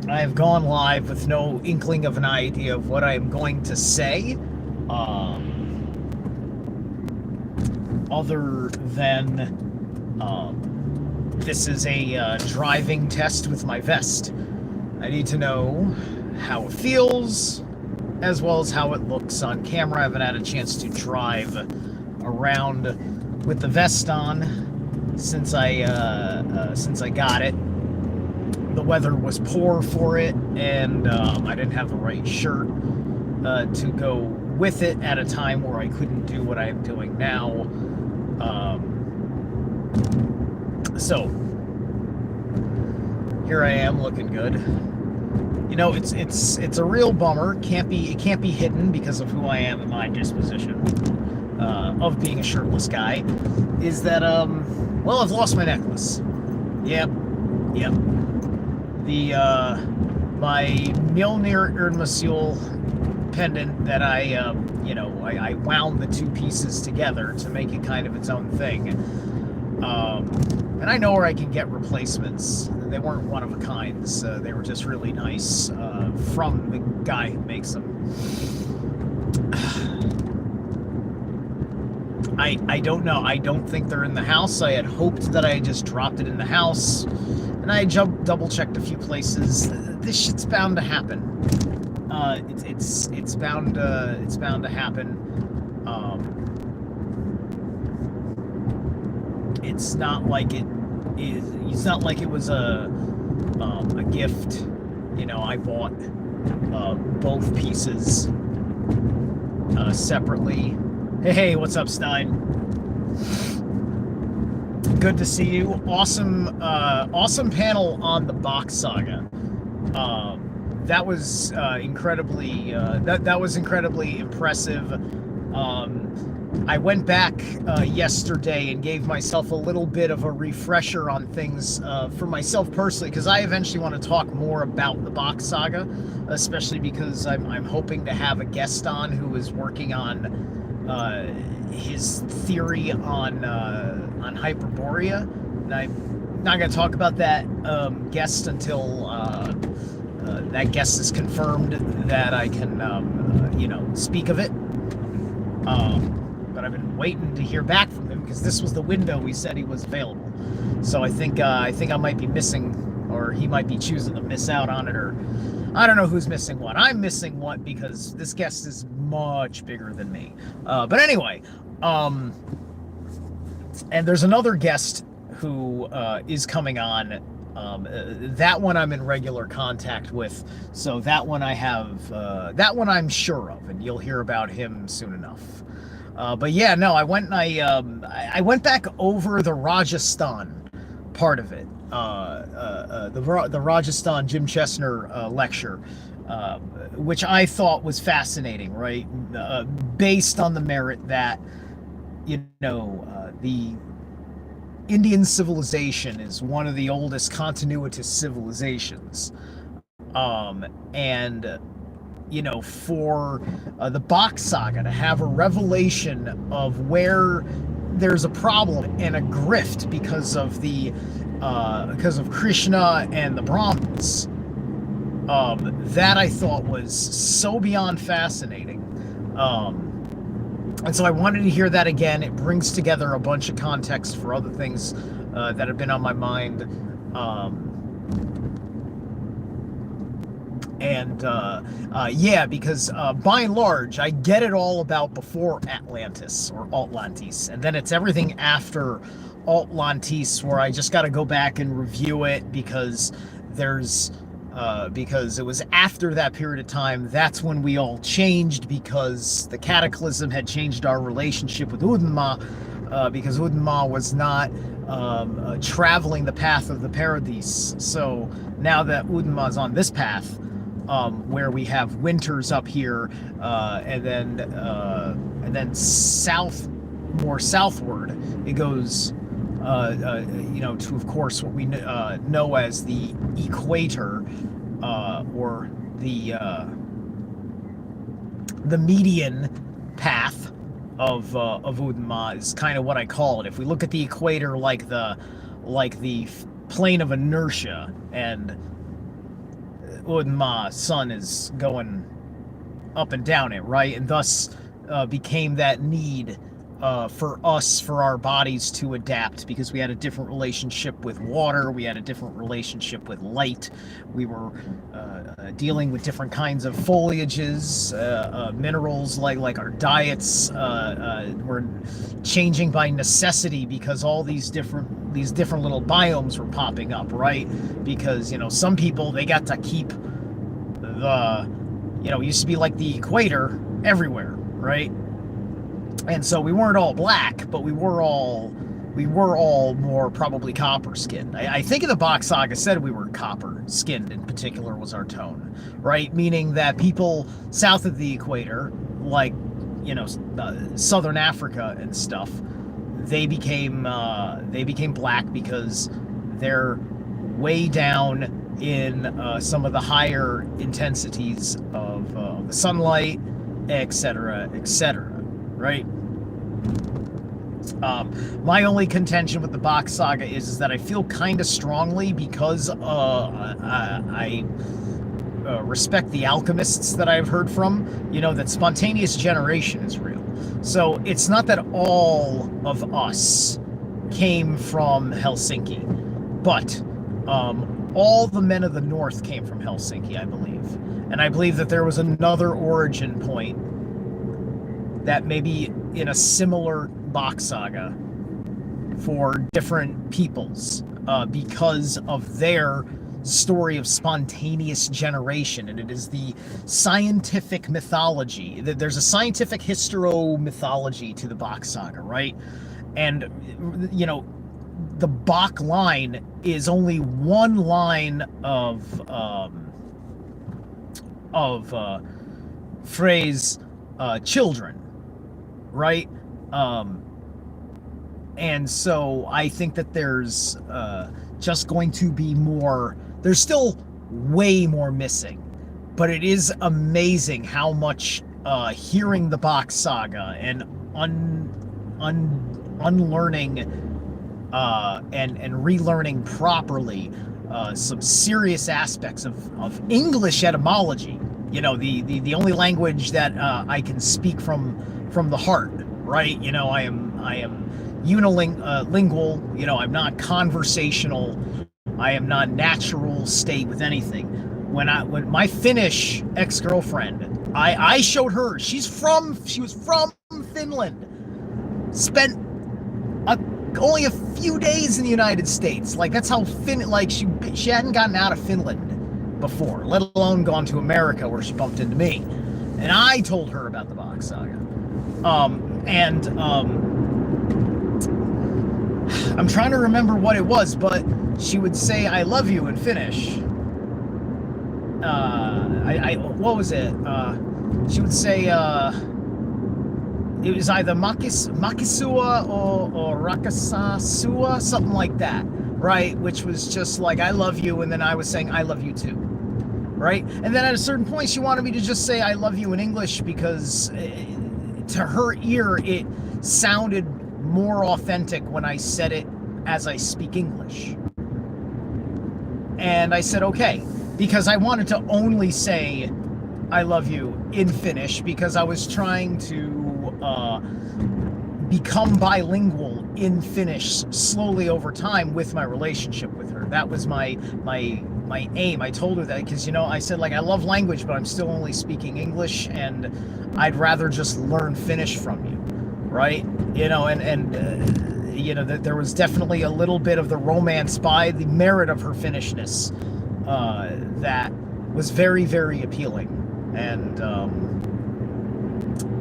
I have gone live with no inkling of an idea of what I am going to say, other than this is a driving test with my vest. I need to know how it feels, as well as how it looks on camera. I haven't had a chance to drive around with the vest on since I got it. The weather was poor for it, and I didn't have the right shirt to go with it at a time where I couldn't do what I am doing now. So here I am, looking good. You know, it's a real bummer. It can't be hidden because of who I am and my disposition of being a shirtless guy. Is that well, I've lost my necklace. Yep, yep. The my Mjolnir Erdmasul pendant that I wound the two pieces together to make it kind of its own thing. And I know where I can get replacements. They weren't one of a kind. They were just really nice from the guy who makes them. I don't know. I don't think they're in the house. I had hoped that I had just dropped it in the house, and I double checked a few places. This shit's bound to happen. It's bound to happen. It's not like it is. It's not like it was a gift. You know, I bought both pieces separately. Hey, what's up, Stein? Good to see you. Awesome panel on the Bock Saga. That was incredibly impressive. I went back yesterday and gave myself a little bit of a refresher on things for myself personally, because I eventually want to talk more about the Bock Saga, especially because I'm hoping to have a guest on who is working on his theory on Hyperborea, and I'm not going to talk about that guest until that guest is confirmed that I can speak of it. But I've been waiting to hear back from him because this was the window he said he was available. So I think I might be missing, or he might be choosing to miss out on it, or I don't know who's missing what. I'm missing what because this guest is much bigger than me. But anyway, and there's another guest who is coming on. That one I'm in regular contact with, so that one I'm sure of, and you'll hear about him soon enough. But yeah, no, I went and I went back over the Rajasthan part of it, the Rajasthan Jim Chestnut lecture, which I thought was fascinating, right? Based on the merit that the Indian civilization is one of the oldest continuous civilizations, and for the Bock Saga to have a revelation of where there's a problem and a grift because of Krishna and the Brahmins, that I thought was so beyond fascinating. And so I wanted to hear that again. It brings together a bunch of context for other things that have been on my mind. Because by and large, I get it all about before Atlantis or Atlantis, and then it's everything after Atlantis where I just got to go back and review it because because it was after that period of time. That's when we all changed, because the cataclysm had changed our relationship with Udma, because Udma was not traveling the path of the Paradise. So now that Udma is on this path, where we have winters up here, and then more southward, it goes to, of course, what we know as the equator, or the median path of Udma is kind of what I call it. If we look at the equator like the plane of inertia, and Udma sun is going up and down it, right? And thus became that need for us, for our bodies to adapt, because we had a different relationship with water, we had a different relationship with light, we were dealing with different kinds of foliages, minerals, like our diets were changing by necessity because all these different little biomes were popping up, right? Because some people, they got to keep the it used to be like the equator everywhere, right? And so we weren't all black, but we were all more probably copper skinned. I think in the Bock Saga said we were copper skinned in particular was our tone, right? Meaning that people south of the equator, like Southern Africa and stuff, they became black because they're way down in some of the higher intensities of the sunlight, etc., etc., right? My only contention with the Bock Saga is that I feel kind of strongly, because I respect the alchemists that I've heard from, that spontaneous generation is real. So it's not that all of us came from Helsinki, but all the men of the North came from Helsinki, I believe. And I believe that there was another origin point that maybe in a similar Bock Saga for different peoples because of their story of spontaneous generation. And it is the scientific mythology. There's a scientific historo-mythology to the Bock Saga, right? And, the Bock line is only one line of phrase children, right? And so I think that there's just going to be more. There's still way more missing, but it is amazing how much hearing the Bock Saga and unlearning and relearning properly some serious aspects of English etymology. The only language that I can speak from the heart, right? I am unilingual. I'm not conversational. I am not natural state with anything. When my Finnish ex-girlfriend, I showed her. She was from Finland. Spent only a few days in the United States. Like, that's how she hadn't gotten out of Finland before, let alone gone to America, where she bumped into me. And I told her about the Bock Saga. I'm trying to remember what it was, but she would say "I love you" in Finnish. What was it? She would say it was either Makisua or Rakasasua, something like that, right? Which was just like, I love you, and then I was saying, I love you too, right? And then at a certain point, she wanted me to just say, I love you in English, because to her ear, it sounded more authentic when I said it as I speak English. And I said, okay, because I wanted to only say, I love you in Finnish, because I was trying to become bilingual in Finnish slowly over time with my relationship with her. That was my aim. I told her that because, I said, I love language, but I'm still only speaking English, and I'd rather just learn Finnish from you, right? That there was definitely a little bit of the romance by the merit of her Finnishness that was very, very appealing. And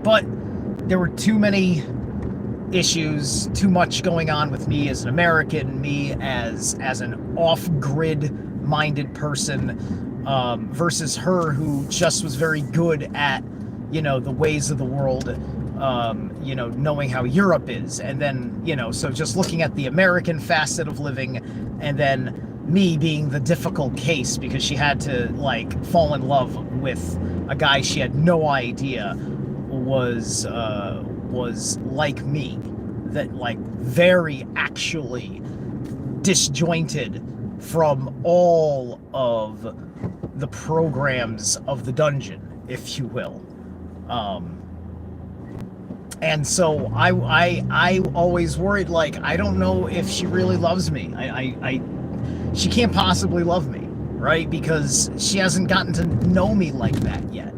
but there were too many issues, too much going on with me as an American, me as an off-grid minded person, versus her, who just was very good at the ways of the world, knowing how Europe is. And then so just looking at the American facet of living, and then me being the difficult case, because she had to fall in love with a guy she had no idea was like me, that very actually disjointed from all of the programs of the dungeon, if you will. And so I always worried, like, I don't know if she really loves me. She can't possibly love me, right? Because she hasn't gotten to know me like that yet.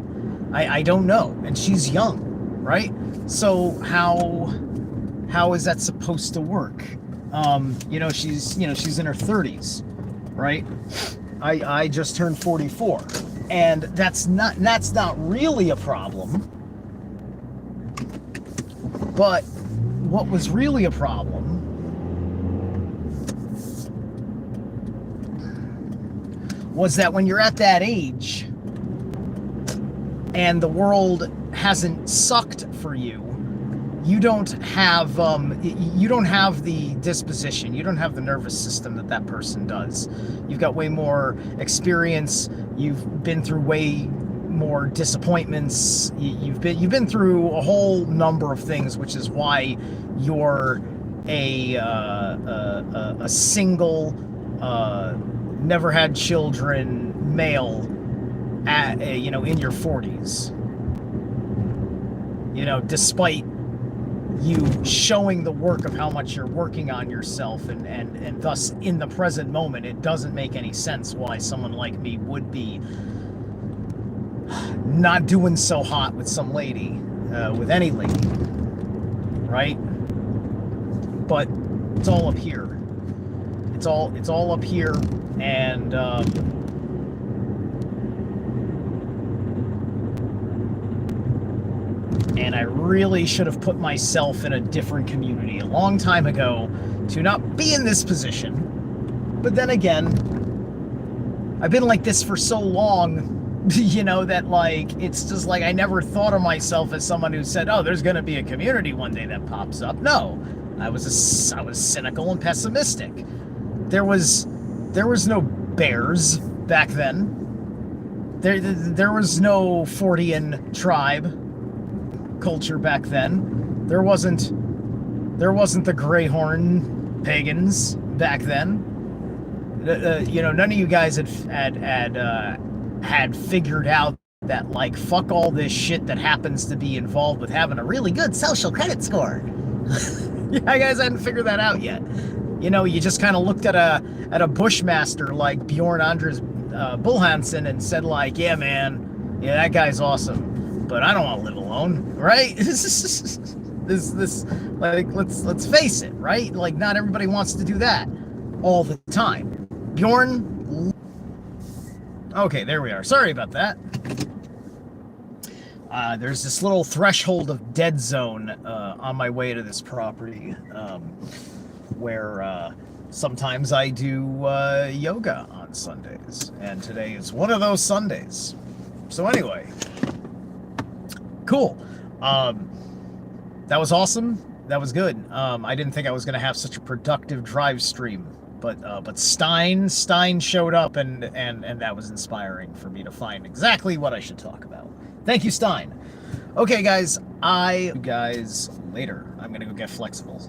I don't know, and she's young, right? So how is that supposed to work? She's in her 30s, right? I just turned 44, and that's not really a problem. But what was really a problem was that when you're at that age and the world hasn't sucked for you, you don't have the disposition, you don't have the nervous system that person does. You've got way more experience. You've been through way more disappointments. You've been through a whole number of things, which is why you're a single, never had children male at in your 40s. Despite you showing the work of how much you're working on yourself, and thus in the present moment, it doesn't make any sense why someone like me would be not doing so hot with some lady, with any lady, right? But it's all up here. It's all up here, and I really should have put myself in a different community a long time ago to not be in this position. But then again, I've been like this for so long, that, like, it's just like I never thought of myself as someone who said, oh, there's going to be a community one day that pops up. No, I was cynical and pessimistic. There was no bears back then. There was no Fortean tribe culture back then. There wasn't the Greyhorn pagans back then. None of you guys had figured out that, like, fuck all this shit that happens to be involved with having a really good social credit score. You guys hadn't figured that out yet. You just kind of looked at a bushmaster like Bjorn Anders Bullhansen and said, like, yeah, man, yeah, that guy's awesome, but I don't want to live alone, right? this like, let's face it, right? Like, not everybody wants to do that all the time. Bjorn. Okay, there we are. Sorry about that. There's this little threshold of dead zone on my way to this property, where sometimes I do yoga on Sundays, and today is one of those Sundays. So anyway, cool. That was awesome. That was good. I didn't think I was going to have such a productive drive stream. But Stein showed up, and that was inspiring for me to find exactly what I should talk about. Thank you, Stein. Okay, guys, you guys later. I'm gonna go get flexible.